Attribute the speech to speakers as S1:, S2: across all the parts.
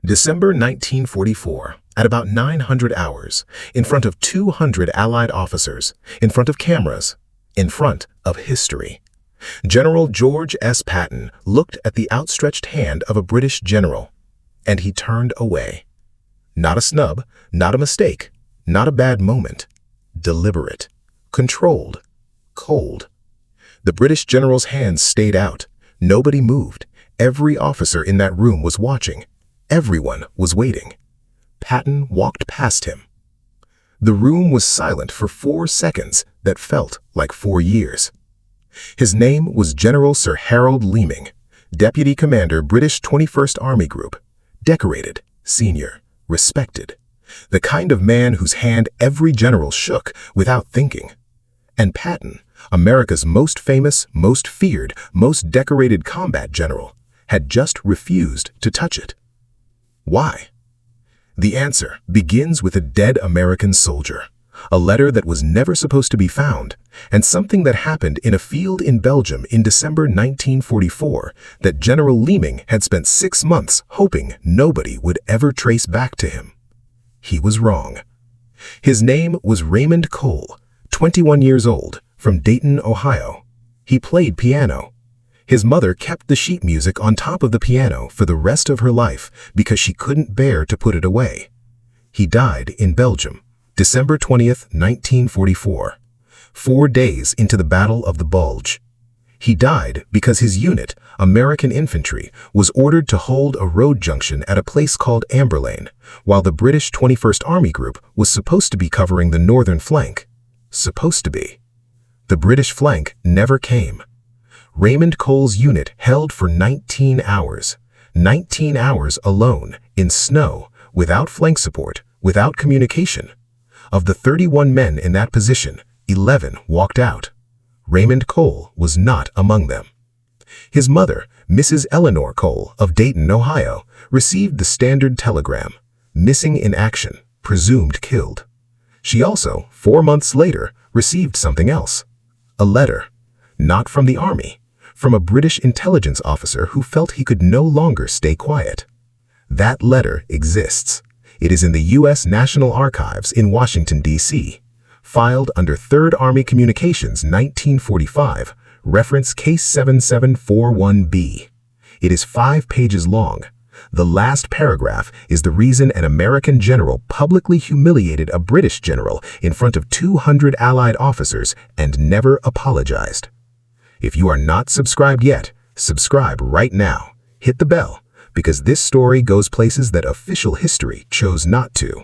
S1: December 1944, at about 900 hours, in front of 200 Allied officers, in front of cameras, in front of history. General George S. Patton looked at the outstretched hand of a British general, and he turned away. Not a snub, not a mistake, not a bad moment. Deliberate, controlled, cold. The British general's hands stayed out. Nobody moved. Every officer in that room was watching. Everyone was waiting. Patton walked past him. The room was silent for 4 seconds that felt like 4 years. His name was General Sir Harold Leeming, Deputy Commander, British 21st Army Group, decorated, senior, respected, the kind of man whose hand every general shook without thinking. And Patton, America's most famous, most feared, most decorated combat general, had just refused to touch it. Why? The answer begins with a dead American soldier, a letter that was never supposed to be found, and something that happened in a field in Belgium in December 1944 that General Leeming had spent 6 months hoping nobody would ever trace back to him. He was wrong. His name was Raymond Cole, 21 years old, from Dayton, Ohio. He played piano. His mother kept the sheet music on top of the piano for the rest of her life because she couldn't bear to put it away. He died in Belgium, December 20th, 1944, 4 days into the Battle of the Bulge. He died because his unit, American Infantry, was ordered to hold a road junction at a place called Amberlane, while the British 21st Army Group was supposed to be covering the northern flank. Supposed to be. The British flank never came. Raymond Cole's unit held for 19 hours. 19 hours alone, in snow, without flank support, without communication. Of the 31 men in that position, 11 walked out. Raymond Cole was not among them. His mother, Mrs. Eleanor Cole of Dayton, Ohio, received the standard telegram, missing in action, presumed killed. She also, 4 months later, received something else. A letter, not from the army, from a British intelligence officer who felt he could no longer stay quiet. That letter exists. It is in the U.S. National Archives in Washington, D.C., filed under 3rd Army Communications 1945, reference Case 7741B. It is 5 pages long. The last paragraph is the reason an American general publicly humiliated a British general in front of 200 Allied officers and never apologized. If you are not subscribed yet, subscribe right now. Hit the bell, because this story goes places that official history chose not to.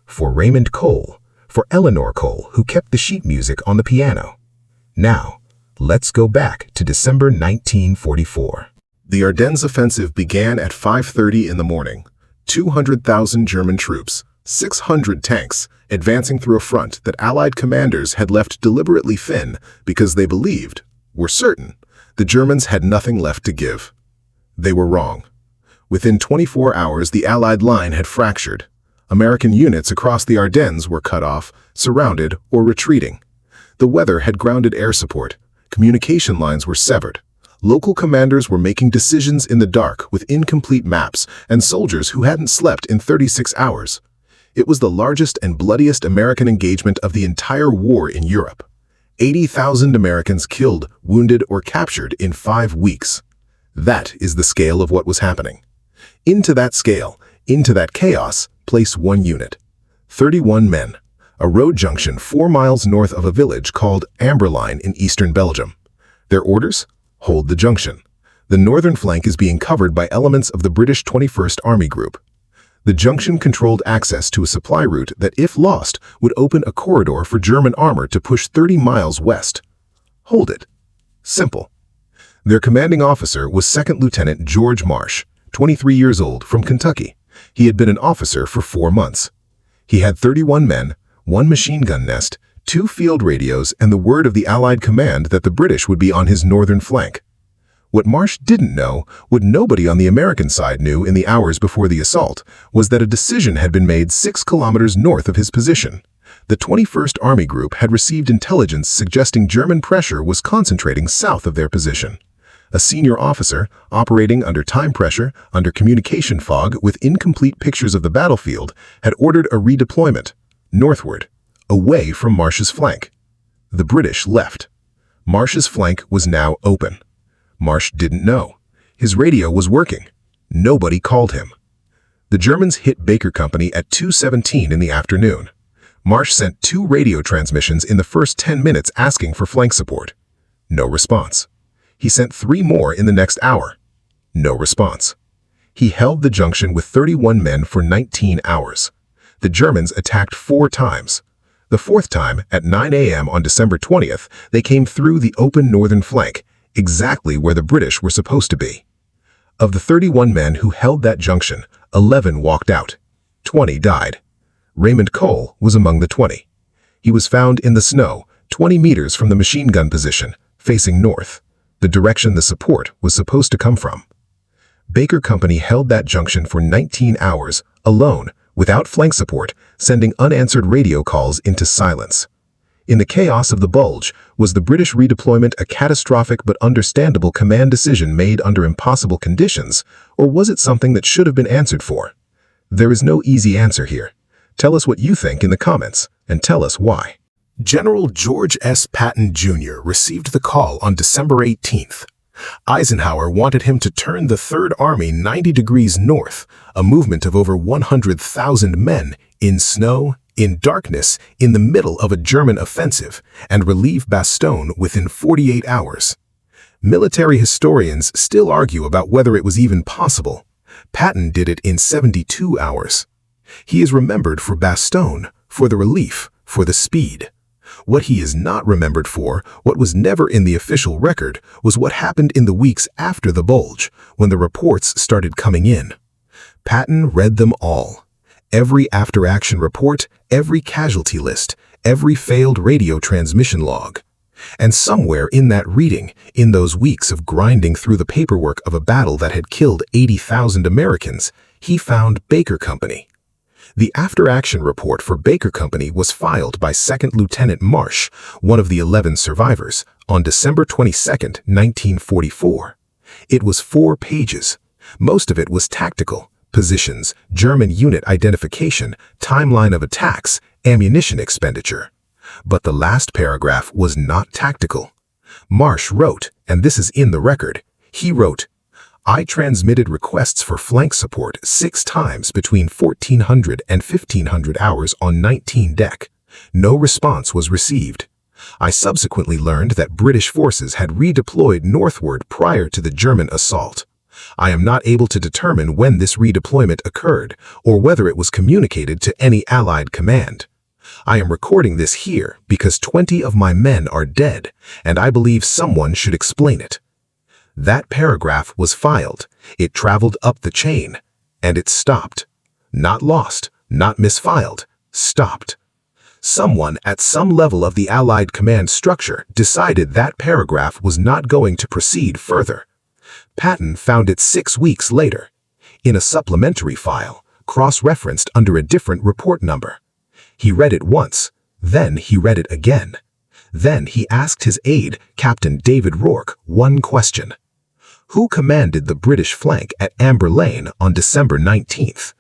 S1: For Raymond Cole, for Eleanor Cole, who kept the sheet music on the piano. Now, let's go back to December 1944. The Ardennes offensive began at 5:30 in the morning. 200,000 German troops, 600 tanks, advancing through a front that Allied commanders had left deliberately thin because they believed, were certain, the Germans had nothing left to give. They were wrong. Within 24 hours, the Allied line had fractured. American units across the Ardennes were cut off, surrounded, or retreating. The weather had grounded air support. Communication lines were severed. Local commanders were making decisions in the dark with incomplete maps and soldiers who hadn't slept in 36 hours. It was the largest and bloodiest American engagement of the entire war in Europe. 80,000 Americans killed, wounded, or captured in 5 weeks. That is the scale of what was happening. Into that scale, into that chaos, place one unit. 31 men. A road junction 4 miles north of a village called Amberlane in eastern Belgium. Their orders? Hold the junction. The northern flank is being covered by elements of the British 21st Army Group. The junction controlled access to a supply route that, if lost, would open a corridor for German armor to push 30 miles west. Hold it. Simple. Their commanding officer was 2nd Lieutenant George Marsh, 23 years old, from Kentucky. He had been an officer for 4 months. He had 31 men, 1 machine gun nest, 2 field radios, and the word of the Allied command that the British would be on his northern flank. What Marsh didn't know, what nobody on the American side knew in the hours before the assault, was that a decision had been made 6 kilometers north of his position. The 21st Army Group had received intelligence suggesting German pressure was concentrating south of their position. a senior officer operating under time pressure, under communication fog with incomplete pictures of the battlefield, had ordered a redeployment, northward, away from Marsh's flank. The British left. Marsh's flank was now open. Marsh didn't know. His radio was working. Nobody called him. The Germans hit Baker Company at 2:17 in the afternoon. Marsh sent 2 radio transmissions in the first 10 minutes asking for flank support. No response. He sent 3 more in the next hour. No response. He held the junction with 31 men for 19 hours. The Germans attacked 4 times. The 4th time, at 9 a.m. on December 20th, they came through the open northern flank, exactly where the British were supposed to be. Of the 31 men who held that junction, 11 walked out. 20 died. Raymond Cole was among the 20. He was found in the snow, 20 meters from the machine gun position, facing north, the direction the support was supposed to come from. Baker Company held that junction for 19 hours, alone, without flank support, sending unanswered radio calls into silence. In the chaos of the Bulge, was the British redeployment a catastrophic but understandable command decision made under impossible conditions, or was it something that should have been answered for? There is no easy answer here. Tell us what you think in the comments, and tell us why. General George S. Patton, Jr. received the call on December 18th. Eisenhower wanted him to turn the Third Army 90 degrees north, a movement of over 100,000 men, in snow, in darkness, in the middle of a German offensive, and relieve Bastogne within 48 hours. Military historians still argue about whether it was even possible. Patton did it in 72 hours. He is remembered for Bastogne, for the relief, for the speed. What he is not remembered for, what was never in the official record, was what happened in the weeks after the Bulge, when the reports started coming in. Patton read them all. Every after-action report, every casualty list, every failed radio transmission log. And somewhere in that reading, in those weeks of grinding through the paperwork of a battle that had killed 80,000 Americans, he found Baker Company. The after-action report for Baker Company was filed by 2nd Lieutenant Marsh, one of the 11 survivors, on December 22, 1944. It was 4 pages. Most of it was tactical, positions, German unit identification, timeline of attacks, ammunition expenditure. But the last paragraph was not tactical. Marsh wrote, and this is in the record, he wrote, "I transmitted requests for flank support 6 times between 1400 and 1500 hours on 19 deck. No response was received. I subsequently learned that British forces had redeployed northward prior to the German assault. I am not able to determine when this redeployment occurred or whether it was communicated to any Allied command. I am recording this here because 20 of my men are dead, and I believe someone should explain it." That paragraph was filed, it traveled up the chain, and it stopped. Not lost, not misfiled, stopped. Someone at some level of the Allied command structure decided that paragraph was not going to proceed further. Patton found it 6 weeks later, in a supplementary file, cross-referenced under a different report number. He read it once, then he read it again. Then he asked his aide, Captain David Rourke, one question. Who commanded the British flank at Amber Lane on December 19th?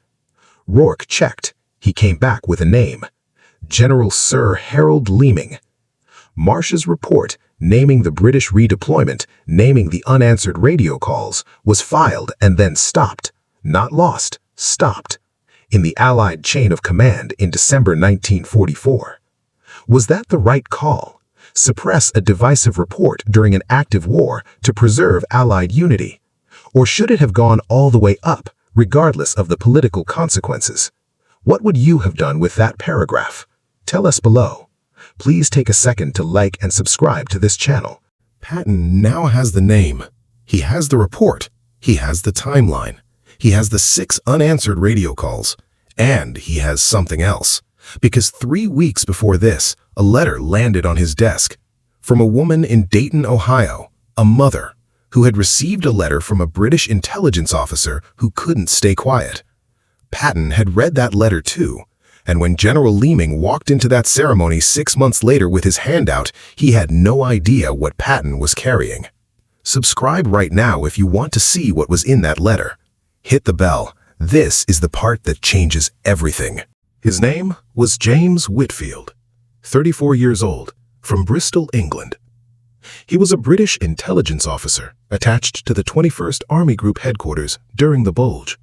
S1: Rourke checked. He came back with a name. General Sir Harold Leeming. Marsh's report, naming the British redeployment, naming the unanswered radio calls, was filed and then stopped. Not lost, stopped. In the Allied chain of command in December 1944. Was that the right call? Suppress a divisive report during an active war to preserve Allied unity? Or should it have gone all the way up, regardless of the political consequences? What would you have done with that paragraph? Tell us below. Please take a second to like and subscribe to this channel. Patton now has the name. He has the report. He has the timeline. He has the 6 unanswered radio calls. And he has something else. Because 3 weeks before this, a letter landed on his desk from a woman in Dayton, Ohio, a mother, who had received a letter from a British intelligence officer who couldn't stay quiet. Patton had read that letter too, and when General Leeming walked into that ceremony 6 months later with his hand out, he had no idea what Patton was carrying. Subscribe right now if you want to see what was in that letter. Hit the bell. This is the part that changes everything. His name was James Whitfield, 34 years old, from Bristol, England. He was a British intelligence officer attached to the 21st Army Group headquarters during the Bulge.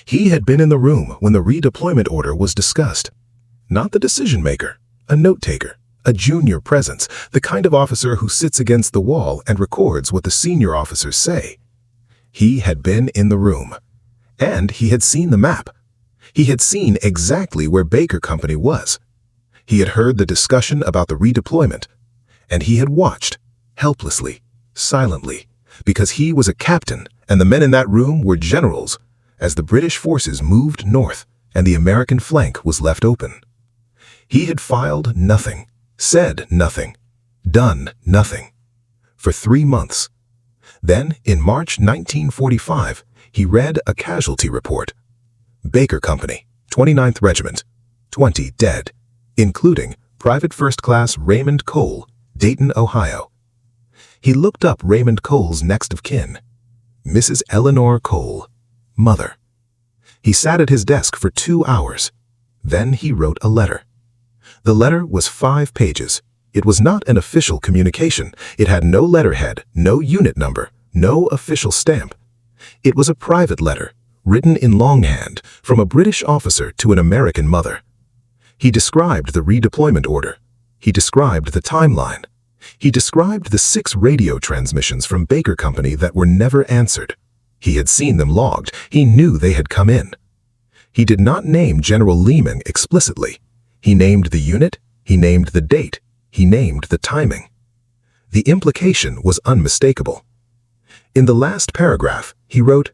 S1: He had been in the room when the redeployment order was discussed. Not the decision-maker, a note-taker, a junior presence, the kind of officer who sits against the wall and records what the senior officers say. He had been in the room, and he had seen the map. He had seen exactly where Baker Company was. He had heard the discussion about the redeployment, and he had watched, helplessly, silently, because he was a captain and the men in that room were generals, as the British forces moved north and the American flank was left open. He had filed nothing, said nothing, done nothing, for 3 months. Then, in March 1945, he read a casualty report. Baker Company, 29th Regiment, 20 dead, including Private First Class Raymond Cole, Dayton, Ohio. He looked up Raymond Cole's next of kin, Mrs. Eleanor Cole, mother. He sat at his desk for 2 hours. Then he wrote a letter. The letter was 5 pages. It was not an official communication. It had no letterhead, no unit number, no official stamp. It was a private letter, written in longhand, from a British officer to an American mother. He described the redeployment order. He described the timeline. He described the 6 radio transmissions from Baker Company that were never answered. He had seen them logged. He knew they had come in. He did not name General Lehman explicitly. He named the unit, he named the date, he named the timing. The implication was unmistakable. In the last paragraph, he wrote,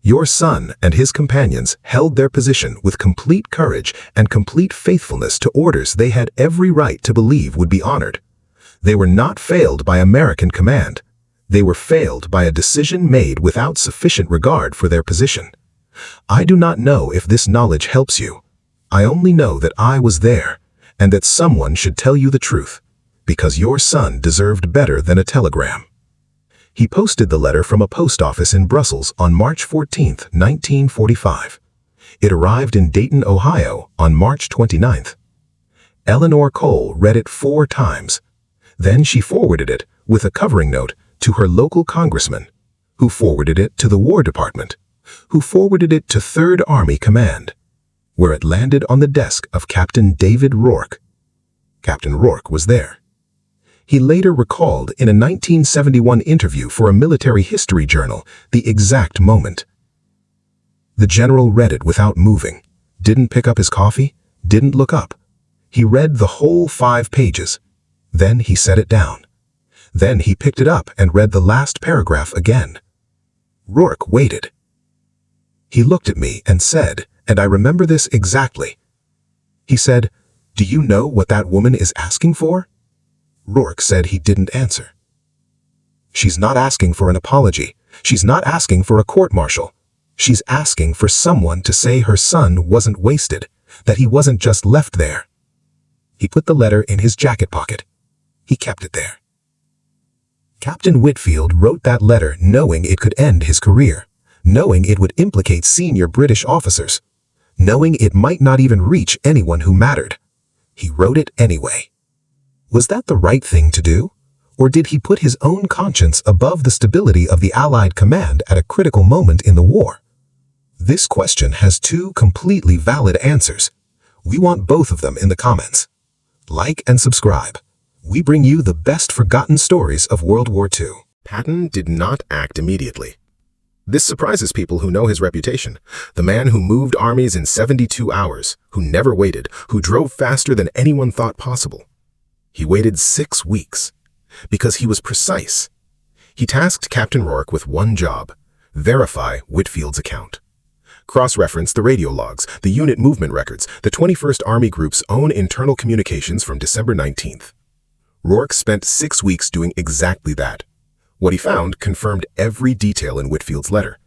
S1: "Your son and his companions held their position with complete courage and complete faithfulness to orders they had every right to believe would be honored. They were not failed by American command. They were failed by a decision made without sufficient regard for their position. I do not know if this knowledge helps you. I only know that I was there, and that someone should tell you the truth, because your son deserved better than a telegram." He posted the letter from a post office in Brussels on March 14, 1945. It arrived in Dayton, Ohio on March 29th. Eleanor Cole read it 4 times. Then she forwarded it, with a covering note, to her local congressman, who forwarded it to the War Department, who forwarded it to 3rd Army Command, where it landed on the desk of Captain David Rourke. Captain Rourke was there. He later recalled in a 1971 interview for a military history journal the exact moment. The general read it without moving, didn't pick up his coffee, didn't look up. He read the whole 5 pages. Then he set it down. Then he picked it up and read the last paragraph again. Rourke waited. He looked at me and said, and I remember this exactly. He said, "Do you know what that woman is asking for?" Rourke said he didn't answer. "She's not asking for an apology. She's not asking for a court-martial. She's asking for someone to say her son wasn't wasted, that he wasn't just left there." He put the letter in his jacket pocket. He kept it there. Captain Whitfield wrote that letter knowing it could end his career, knowing it would implicate senior British officers, knowing it might not even reach anyone who mattered. He wrote it anyway. Was that the right thing to do? Or did he put his own conscience above the stability of the Allied command at a critical moment in the war? This question has 2 completely valid answers. We want both of them in the comments. Like and subscribe. We bring you the best forgotten stories of World War II. Patton did not act immediately. This surprises people who know his reputation. The man who moved armies in 72 hours, who never waited, who drove faster than anyone thought possible. He waited 6 weeks, because he was precise. He tasked Captain Rourke with one job: verify Whitfield's account. Cross-reference the radio logs, the unit movement records, the 21st Army Group's own internal communications from December 19th. Rourke spent 6 weeks doing exactly that. What he found confirmed every detail in Whitfield's letter.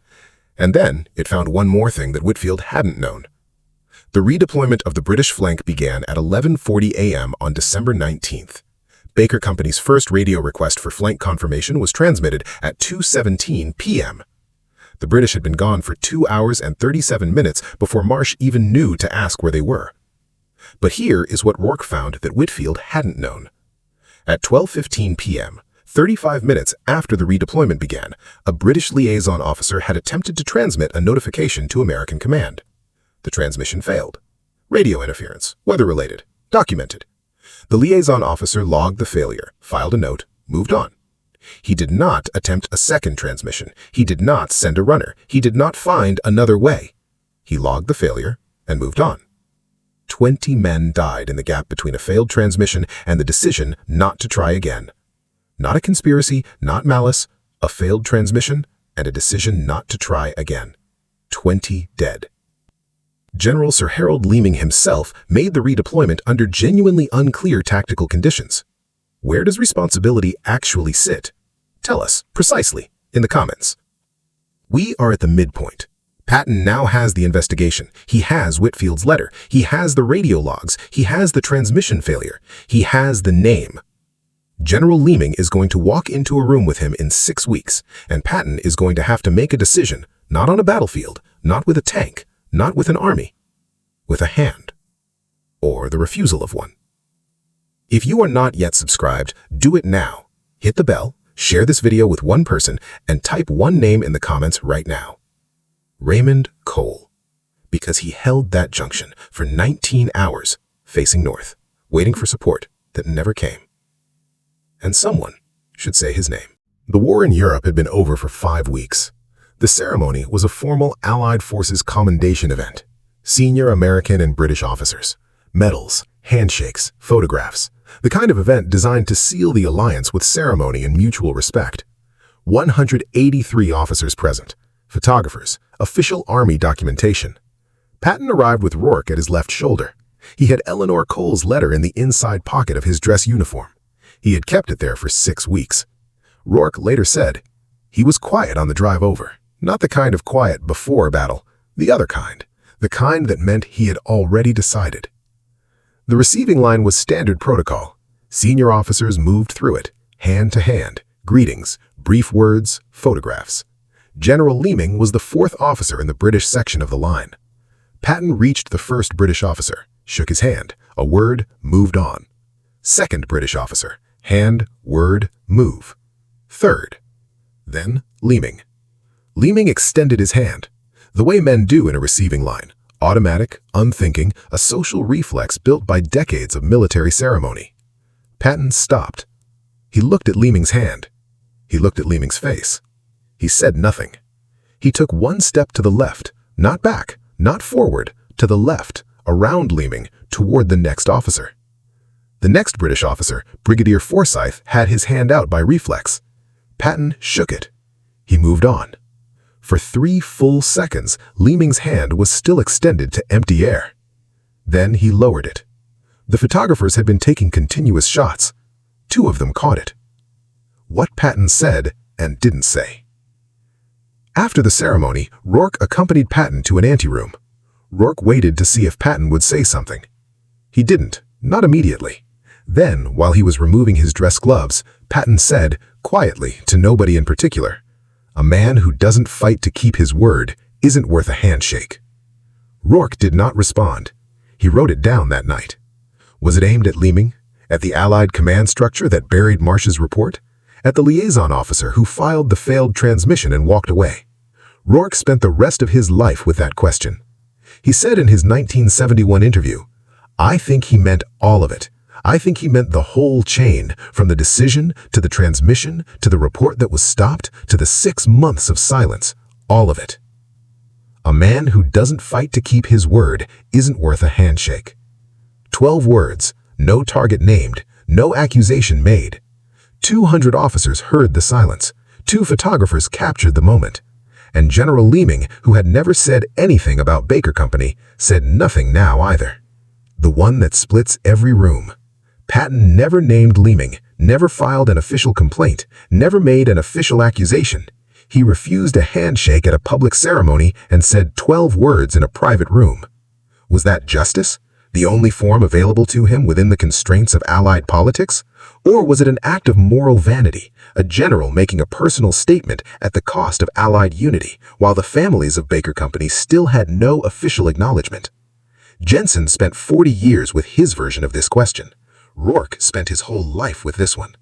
S1: And then it found one more thing that Whitfield hadn't known. The redeployment of the British flank began at 11:40 a.m. on December 19th. Baker Company's first radio request for flank confirmation was transmitted at 2:17 p.m. The British had been gone for 2 hours and 37 minutes before Marsh even knew to ask where they were. But here is what Rourke found that Whitfield hadn't known. At 12:15 p.m., 35 minutes after the redeployment began, a British liaison officer had attempted to transmit a notification to American command. The transmission failed. Radio interference, weather-related, documented. The liaison officer logged the failure, filed a note, moved on. He did not attempt a second transmission. He did not send a runner. He did not find another way. He logged the failure and moved on. 20 men died in the gap between a failed transmission and the decision not to try again. Not a conspiracy, not malice, a failed transmission and a decision not to try again. 20 dead. General Sir Harold Leeming himself made the redeployment under genuinely unclear tactical conditions. Where does responsibility actually sit? Tell us, precisely, in the comments. We are at the midpoint. Patton now has the investigation. He has Whitfield's letter. He has the radio logs. He has the transmission failure. He has the name. General Leeming is going to walk into a room with him in 6 weeks, and Patton is going to have to make a decision, not on a battlefield, not with a tank, not with an army, with a hand, or the refusal of one. If you are not yet subscribed, do it now. Hit the bell, share this video with one person, and type one name in the comments right now. Raymond Cole, because he held that junction for 19 hours, facing north, waiting for support that never came. And someone should say his name. The war in Europe had been over for 5 weeks. The ceremony was a formal Allied Forces commendation event. Senior American and British officers, medals, handshakes, photographs, the kind of event designed to seal the alliance with ceremony and mutual respect. 183 officers present, photographers, official army documentation. Patton arrived with Rourke at his left shoulder. He had Eleanor Cole's letter in the inside pocket of his dress uniform. He had kept it there for 6 weeks. Rourke later said, he was quiet on the drive over. Not the kind of quiet before a battle, the other kind, the kind that meant he had already decided. The receiving line was standard protocol. Senior officers moved through it, hand to hand, greetings, brief words, photographs. General Leeming was the 4th officer in the British section of the line. Patton reached the 1st British officer, shook his hand, a word, moved on. 2nd British officer, hand, word, move. 3rd. Then Leeming. Leeming extended his hand, the way men do in a receiving line, automatic, unthinking, a social reflex built by decades of military ceremony. Patton stopped. He looked at Leeming's hand. He looked at Leeming's face. He said nothing. He took 1 step to the left, not back, not forward, to the left, around Leeming, toward the next officer. The next British officer, Brigadier Forsyth, had his hand out by reflex. Patton shook it. He moved on. For 3 full seconds, Leeming's hand was still extended to empty air. Then he lowered it. The photographers had been taking continuous shots. 2 of them caught it. What Patton said and didn't say. After the ceremony, Rourke accompanied Patton to an anteroom. Rourke waited to see if Patton would say something. He didn't, not immediately. Then, while he was removing his dress gloves, Patton said, quietly, to nobody in particular, "A man who doesn't fight to keep his word isn't worth a handshake." Rourke did not respond. He wrote it down that night. Was it aimed at Leeming? At the Allied command structure that buried Marsh's report? At the liaison officer who filed the failed transmission and walked away? Rourke spent the rest of his life with that question. He said in his 1971 interview, "I think he meant all of it. I think he meant the whole chain, from the decision to the transmission to the report that was stopped to the 6 months of silence, all of it. A man who doesn't fight to keep his word isn't worth a handshake." 12 words, no target named, no accusation made. 200 officers heard the silence. 2 photographers captured the moment. And General Leeming, who had never said anything about Baker Company, said nothing now either. The one that splits every room. Patton never named Leeming, never filed an official complaint, never made an official accusation. He refused a handshake at a public ceremony and said 12 words in a private room. Was that justice? The only form available to him within the constraints of Allied politics? Or was it an act of moral vanity, a general making a personal statement at the cost of Allied unity, while the families of Baker Company still had no official acknowledgement? Jensen spent 40 years with his version of this question. Rourke spent his whole life with this one.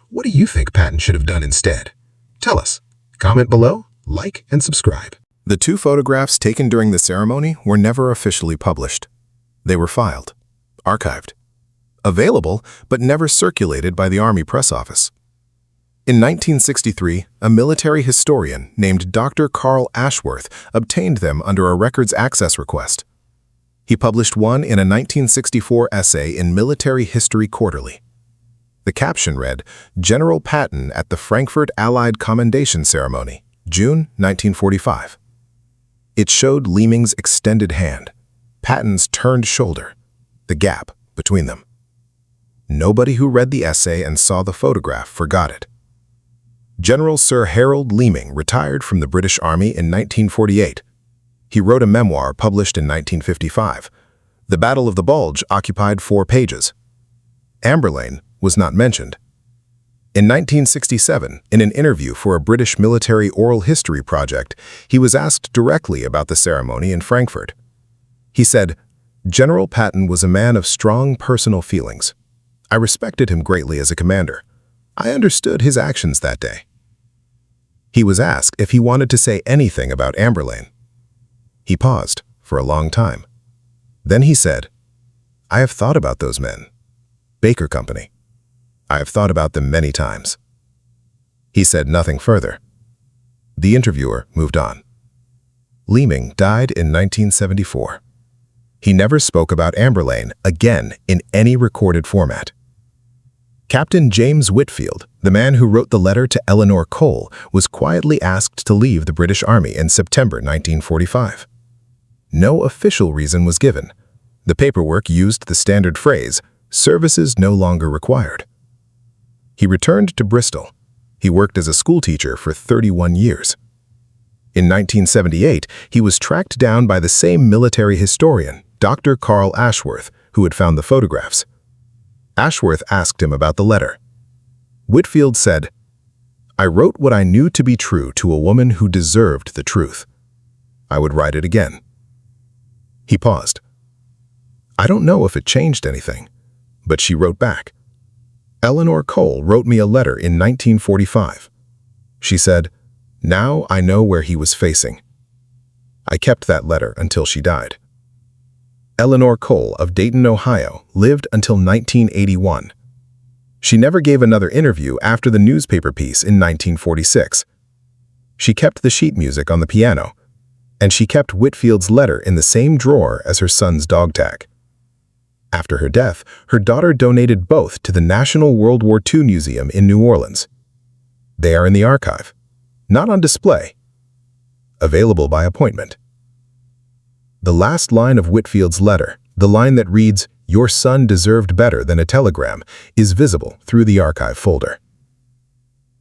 S1: What do you think Patton should have done instead? Tell us. Comment below, like, and subscribe.
S2: The two photographs taken during the ceremony were never officially published. They were filed, archived, available, but never circulated by the Army press office. In 1963, a military historian named Dr. Carl Ashworth obtained them under a records access request. He published one in a 1964 essay in Military History Quarterly. The caption read, "General Patton at the Frankfurt Allied Commendation Ceremony, June 1945. It showed Leaming's extended hand, Patton's turned shoulder, the gap between them. Nobody who read the essay and saw the photograph forgot it. General Sir Harold Leaming retired from the British Army in 1948. He wrote a memoir published in 1955. The Battle of the Bulge occupied 4 pages. Amberlane was not mentioned. In 1967, in an interview for a British military oral history project, he was asked directly about the ceremony in Frankfurt. He said, "General Patton was a man of strong personal feelings. I respected him greatly as a commander. I understood his actions that day." He was asked if he wanted to say anything about Amberlane. He paused for a long time. Then he said, "I have thought about those men. Baker Company. I have thought about them many times." He said nothing further. The interviewer moved on. Leaming died in 1974. He never spoke about Amberlane again in any recorded format. Captain James Whitfield, the man who wrote the letter to Eleanor Cole, was quietly asked to leave the British Army in September 1945. No official reason was given. The paperwork used the standard phrase, "Services no longer required." He returned to Bristol. He worked as a schoolteacher for 31 years. In 1978, he was tracked down by the same military historian, Dr. Carl Ashworth, who had found the photographs. Ashworth asked him about the letter. Whitfield said, "I wrote what I knew to be true to a woman who deserved the truth. I would write it again." He paused. "I don't know if it changed anything," but she wrote back. "Eleanor Cole wrote me a letter in 1945. She said, 'Now I know where he was facing.' I kept that letter until she died." Eleanor Cole of Dayton, Ohio, lived until 1981. She never gave another interview after the newspaper piece in 1946. She kept the sheet music on the piano, and she kept Whitfield's letter in the same drawer as her son's dog tag. After her death, her daughter donated both to the National World War II Museum in New Orleans. They are in the archive, not on display, available by appointment. The last line of Whitfield's letter, the line that reads, "Your son deserved better than a telegram," is visible through the archive folder.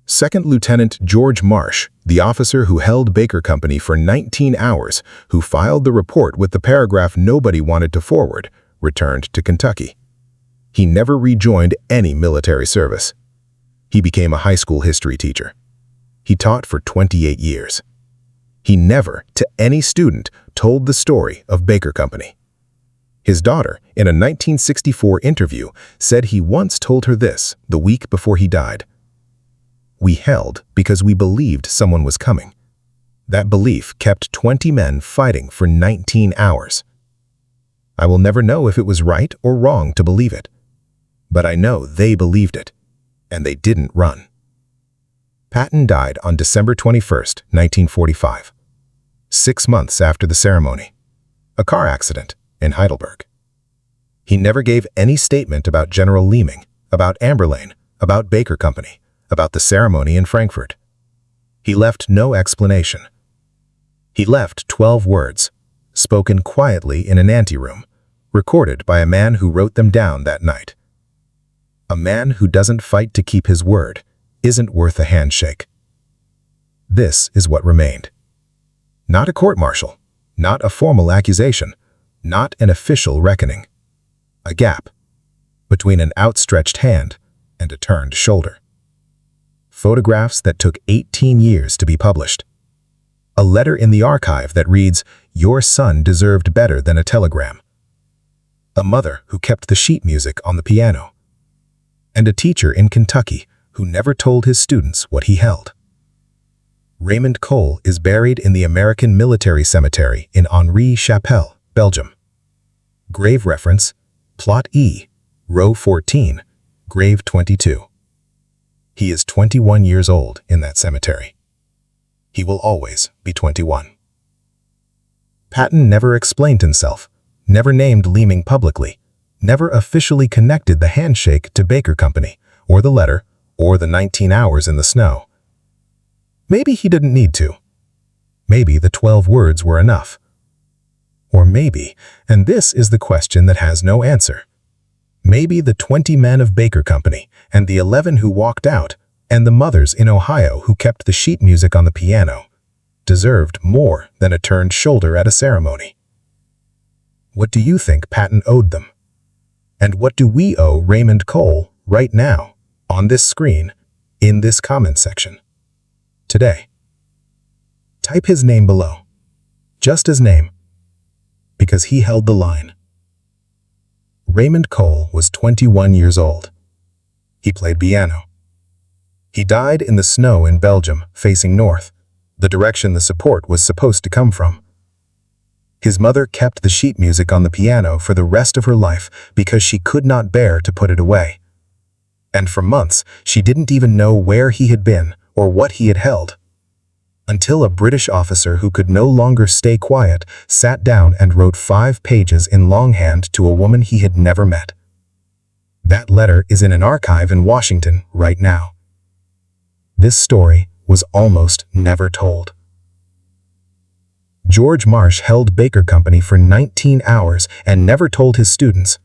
S2: Second Lieutenant George Marsh, the officer who held Baker Company for 19 hours, who filed the report with the paragraph nobody wanted to forward, returned to Kentucky. He never rejoined any military service. He became a high school history teacher. He taught for 28 years. He never, to any student, told the story of Baker Company. His daughter, in a 1964 interview, said he once told her this the week before he died. "We held because we believed someone was coming. That belief kept 20 men fighting for 19 hours. I will never know if it was right or wrong to believe it, but I know they believed it, and they didn't run." Patton died on December 21, 1945, 6 months after the ceremony. A car accident in Heidelberg. He never gave any statement about General Leaming, about Amberlane, about Baker Company, about the ceremony in Frankfurt. He left no explanation. He left 12 words, spoken quietly in an anteroom, recorded by a man who wrote them down that night. A man who doesn't fight to keep his word isn't worth a handshake. This is what remained. Not a court-martial, not a formal accusation, not an official reckoning. A gap between an outstretched hand
S1: and a turned shoulder. Photographs that took 18 years to be published. A letter in the archive that reads, "Your son deserved better than a telegram." A mother who kept the sheet music on the piano. And a teacher in Kentucky who never told his students what he held. Raymond Cole is buried in the American Military Cemetery in Henri-Chapelle, Belgium. Grave reference, Plot E, Row 14, Grave 22. He is 21 years old in that cemetery. He will always be 21. Patton never explained himself, never named Leeming publicly, never officially connected the handshake to Baker Company, or the letter, or the 19 hours in the snow. Maybe he didn't need to. Maybe the 12 words were enough. Or maybe, and this is the question that has no answer, maybe the 20 men of Baker Company and the 11 who walked out and the mothers in Ohio who kept the sheet music on the piano deserved more than a turned shoulder at a ceremony. What do you think Patton owed them? And what do we owe Raymond Cole right now, on this screen, in this comment section? Today. Type his name below. Just his name. Because he held the line. Raymond Cole was 21 years old. He played piano. He died in the snow in Belgium, facing north, the direction the support was supposed to come from. His mother kept the sheet music on the piano for the rest of her life because she could not bear to put it away. And for months, she didn't even know where he had been or what he had held. Until a British officer who could no longer stay quiet sat down and wrote 5 pages in longhand to a woman he had never met. That letter is in an archive in Washington right now. This story was almost never told. George Marsh held Baker Company for 19 hours and never told his students.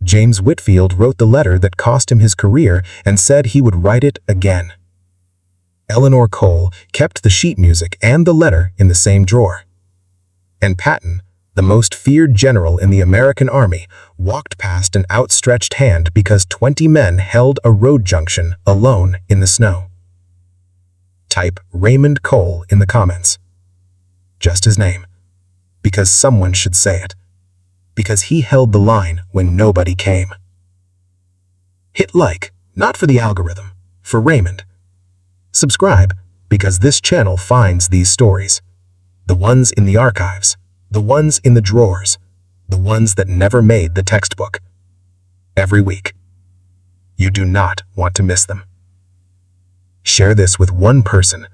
S1: James Whitfield wrote the letter that cost him his career and said he would write it again. Eleanor Cole kept the sheet music and the letter in the same drawer. And Patton, the most feared general in the American Army, walked past an outstretched hand because 20 men held a road junction alone in the snow. Type Raymond Cole in the comments. Just his name. Because someone should say it. Because he held the line when nobody came. Hit like, not for the algorithm, for Raymond. Subscribe, because this channel finds these stories. The ones in the archives, the ones in the drawers, the ones that never made the textbook. Every week. You do not want to miss them. Share this with one person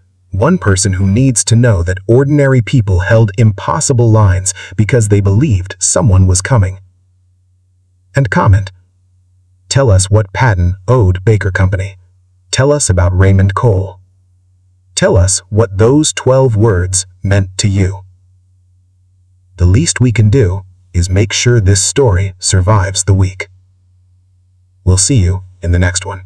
S1: who needs to know that ordinary people held impossible lines because they believed someone was coming. And comment. Tell us what Patton owed Baker Company. Tell us about Raymond Cole. Tell us what those 12 words meant to you. The least we can do is make sure this story survives the week. We'll see you in the next one.